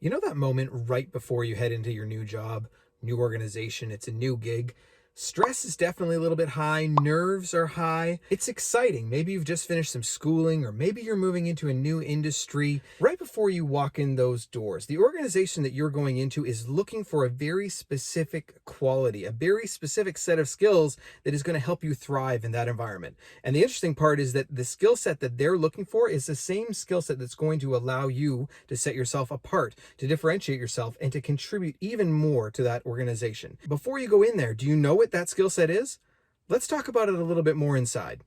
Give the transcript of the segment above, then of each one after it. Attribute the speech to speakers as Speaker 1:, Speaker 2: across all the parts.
Speaker 1: You know that moment right before you head into your new job, new organization, it's a new gig. Stress is definitely a little bit high, nerves are high. It's exciting. Maybe you've just finished some schooling, or maybe you're moving into a new industry. Right before you walk in those doors, the organization that you're going into is looking for a very specific quality, a very specific set of skills that is going to help you thrive in that environment. And the interesting part is that the skill set that they're looking for is the same skill set that's going to allow you to set yourself apart, to differentiate yourself, and to contribute even more to that organization. Before you go in there, do you know what that skill set is? Let's talk about it a little bit more inside.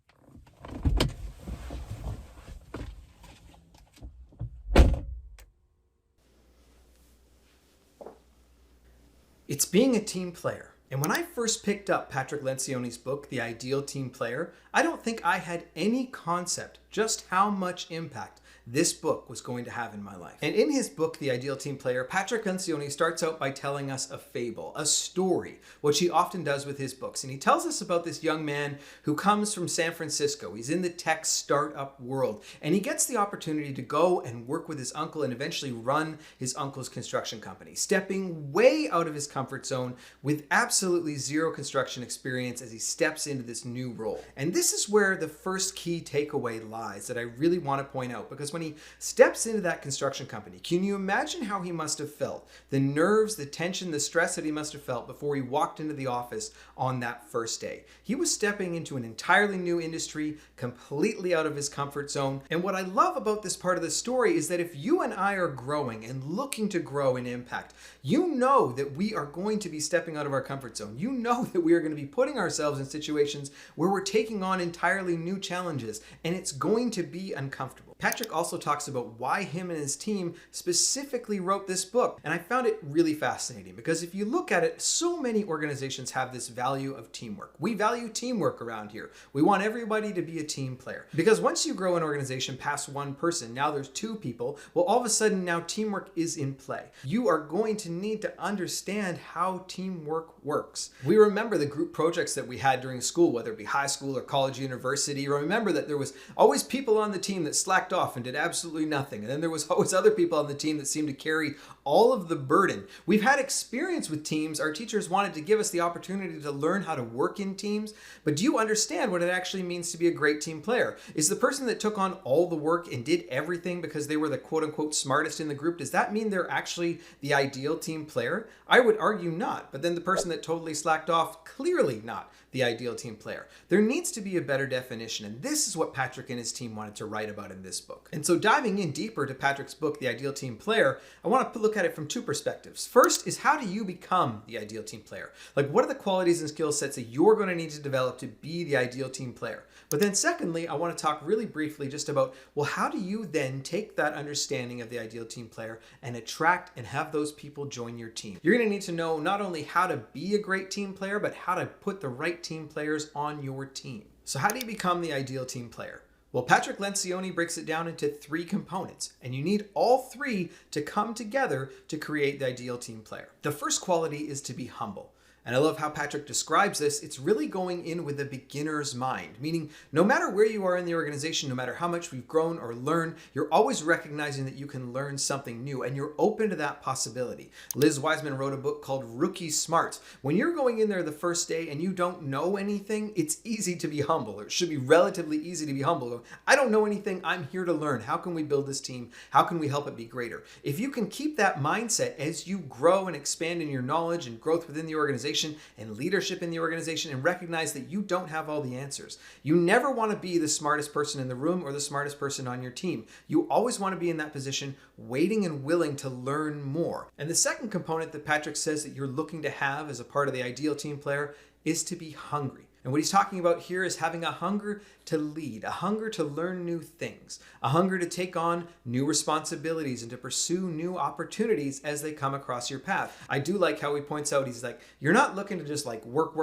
Speaker 1: It's being a team player. And when I first picked up Patrick Lencioni's book, The Ideal Team Player, I don't think I had any concept just how much impact this book was going to have in my life. And in his book, The Ideal Team Player, Patrick Lencioni starts out by telling us a fable, a story, which he often does with his books. And he tells us about this young man who comes from San Francisco. He's in the tech startup world, and he gets the opportunity to go and work with his uncle and eventually run his uncle's construction company, stepping way out of his comfort zone with absolutely zero construction experience as he steps into this new role. And this is where the first key takeaway lies that I really want to point out, because when he steps into that construction company, can you imagine how he must have felt? The nerves, the tension, the stress that he must have felt before he walked into the office on that first day. He was stepping into an entirely new industry, completely out of his comfort zone. And what I love about this part of the story is that if you and I are growing and looking to grow in impact, you know that we are going to be stepping out of our comfort zone. You know that we are going to be putting ourselves in situations where we're taking on entirely new challenges, and it's going to be uncomfortable. Patrick also talks about why him and his team specifically wrote this book. And I found it really fascinating because if you look at it, so many organizations have this value of teamwork. We value teamwork around here. We want everybody to be a team player. Because once you grow an organization past one person, now there's two people, well, all of a sudden now teamwork is in play. You are going to need to understand how teamwork works. We remember the group projects that we had during school, whether it be high school or college, university. Remember that there was always people on the team that slacked off and did absolutely nothing. And then there was always other people on the team that seemed to carry all of the burden. We've had experience with teams. Our teachers wanted to give us the opportunity to learn how to work in teams. But do you understand what it actually means to be a great team player? Is the person that took on all the work and did everything because they were the quote unquote smartest in the group, does that mean they're actually the ideal team player? I would argue not. But then the person that totally slacked off, clearly not the ideal team player. There needs to be a better definition, and this is what Patrick and his team wanted to write about in this book. And so diving in deeper to Patrick's book, The Ideal Team Player, I want to look at it from two perspectives. First is, how do you become the ideal team player? Like, what are the qualities and skill sets that you're going to need to develop to be the ideal team player? But then secondly, I want to talk really briefly just about, well, how do you then take that understanding of the ideal team player and attract and have those people join your team? You're going to need to know not only how to be a great team player, but how to put the right team players on your team. So how do you become the ideal team player? Well, Patrick Lencioni breaks it down into three components, and you need all three to come together to create the ideal team player. The first quality is to be humble. And I love how Patrick describes this. It's really going in with a beginner's mind, meaning no matter where you are in the organization, no matter how much we've grown or learned, you're always recognizing that you can learn something new and you're open to that possibility. Liz Wiseman wrote a book called Rookie Smarts. When you're going in there the first day and you don't know anything, it's easy to be humble, or it should be relatively easy to be humble. I don't know anything. I'm here to learn. How can we build this team? How can we help it be greater? If you can keep that mindset as you grow and expand in your knowledge and growth within the organization, and leadership in the organization, and recognize that you don't have all the answers. You never want to be the smartest person in the room or the smartest person on your team. You always want to be in that position, waiting and willing to learn more. And the second component that Patrick says that you're looking to have as a part of the ideal team player is to be hungry. And what he's talking about here is having a hunger to lead, a hunger to learn new things, a hunger to take on new responsibilities and to pursue new opportunities as they come across your path. I do like how he points out, he's like, you're not looking to just like work,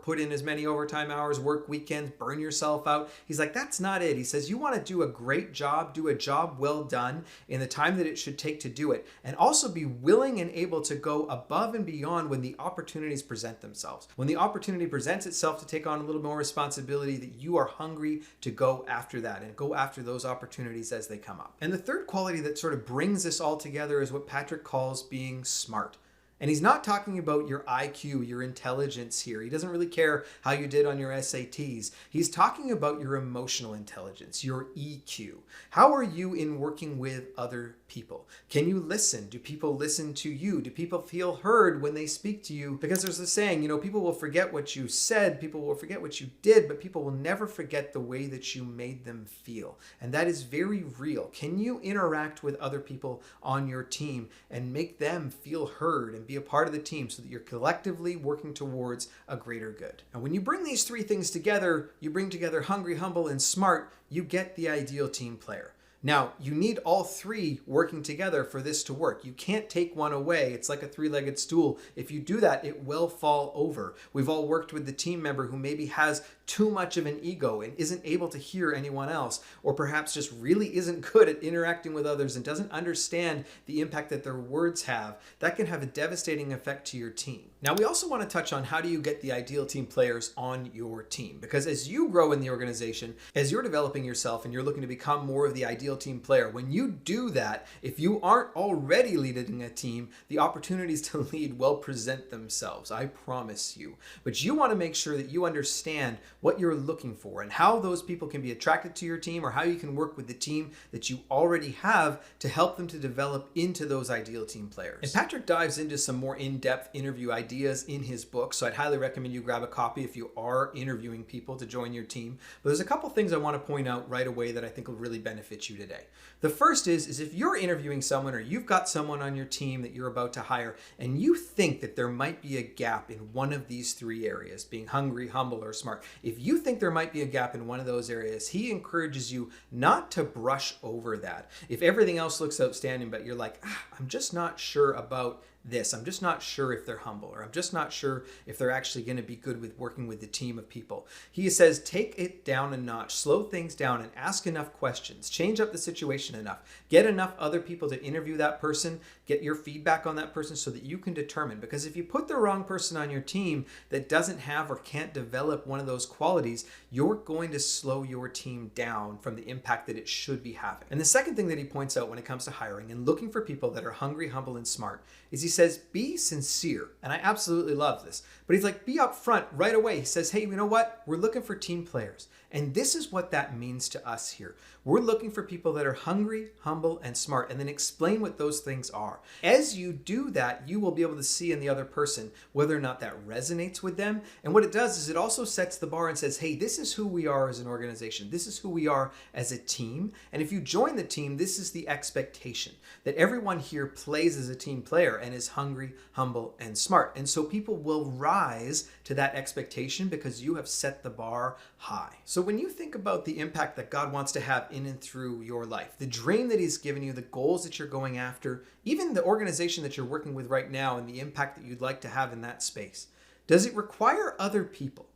Speaker 1: put in as many overtime hours, work weekends, burn yourself out. He's like, that's not it. He says, you want to do a great job, do a job well done in the time that it should take to do it, and also be willing and able to go above and beyond when the opportunities present themselves. When the opportunity presents itself yourself to take on a little more responsibility, that you are hungry to go after that and go after those opportunities as they come up. And the third quality that sort of brings this all together is what Patrick calls being smart. And he's not talking about your IQ, your intelligence here. He doesn't really care how you did on your SATs. He's talking about your emotional intelligence, your EQ. How are you in working with other people? Can you listen? Do people listen to you? Do people feel heard when they speak to you? Because there's a saying, people will forget what you said, people will forget what you did, but people will never forget the way that you made them feel. And that is very real. Can you interact with other people on your team and make them feel heard and be a part of the team so that you're collectively working towards a greater good? And when you bring these three things together, you bring together hungry, humble, and smart, you get the ideal team player. Now, you need all three working together for this to work. You can't take one away. It's like a three-legged stool. If you do that, it will fall over. We've all worked with the team member who maybe has too much of an ego and isn't able to hear anyone else, or perhaps just really isn't good at interacting with others and doesn't understand the impact that their words have. That can have a devastating effect to your team. Now, we also want to touch on how do you get the ideal team players on your team, because as you grow in the organization, as you're developing yourself and you're looking to become more of the ideal team player, when you do that, if you aren't already leading a team, the opportunities to lead will present themselves, I promise you. But you want to make sure that you understand what you're looking for and how those people can be attracted to your team, or how you can work with the team that you already have to help them to develop into those ideal team players. And Patrick dives into some more in-depth interview ideas in his book, so I'd highly recommend you grab a copy if you are interviewing people to join your team. But there's a couple things I want to point out right away that I think will really benefit you today. The first is if you're interviewing someone, or you've got someone on your team that you're about to hire, and you think that there might be a gap in one of these three areas, being hungry, humble, or smart, if you think there might be a gap in one of those areas, he encourages you not to brush over that. If everything else looks outstanding, but you're like, I'm just not sure about this. I'm just not sure if they're humble, or I'm just not sure if they're actually going to be good with working with the team of people. He says, take it down a notch, slow things down, and ask enough questions. Change up the situation enough. Get enough other people to interview that person. Get your feedback on that person so that you can determine. Because if you put the wrong person on your team that doesn't have or can't develop one of those qualities, you're going to slow your team down from the impact that it should be having. And the second thing that he points out when it comes to hiring and looking for people that are hungry, humble, and smart is he says, be sincere. And I absolutely love this. But he's like, be upfront right away. He says, hey, you know what? We're looking for team players. And this is what that means to us here. We're looking for people that are hungry, humble, and smart, and then explain what those things are. As you do that, you will be able to see in the other person whether or not that resonates with them. And what it does is it also sets the bar and says, hey, this is who we are as an organization. This is who we are as a team. And if you join the team, this is the expectation that everyone here plays as a team player and is hungry, humble, and smart. And so people will rise to that expectation because you have set the bar high. So when you think about the impact that God wants to have in and through your life, the dream that he's given you, the goals that you're going after, even the organization that you're working with right now and the impact that you'd like to have in that space, does it require other people?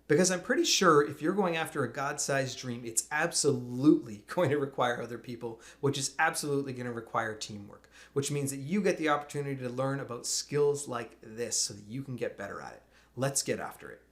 Speaker 1: Because I'm pretty sure if you're going after a God-sized dream, it's absolutely going to require other people, which is absolutely going to require teamwork, which means that you get the opportunity to learn about skills like this so that you can get better at it. Let's get after it.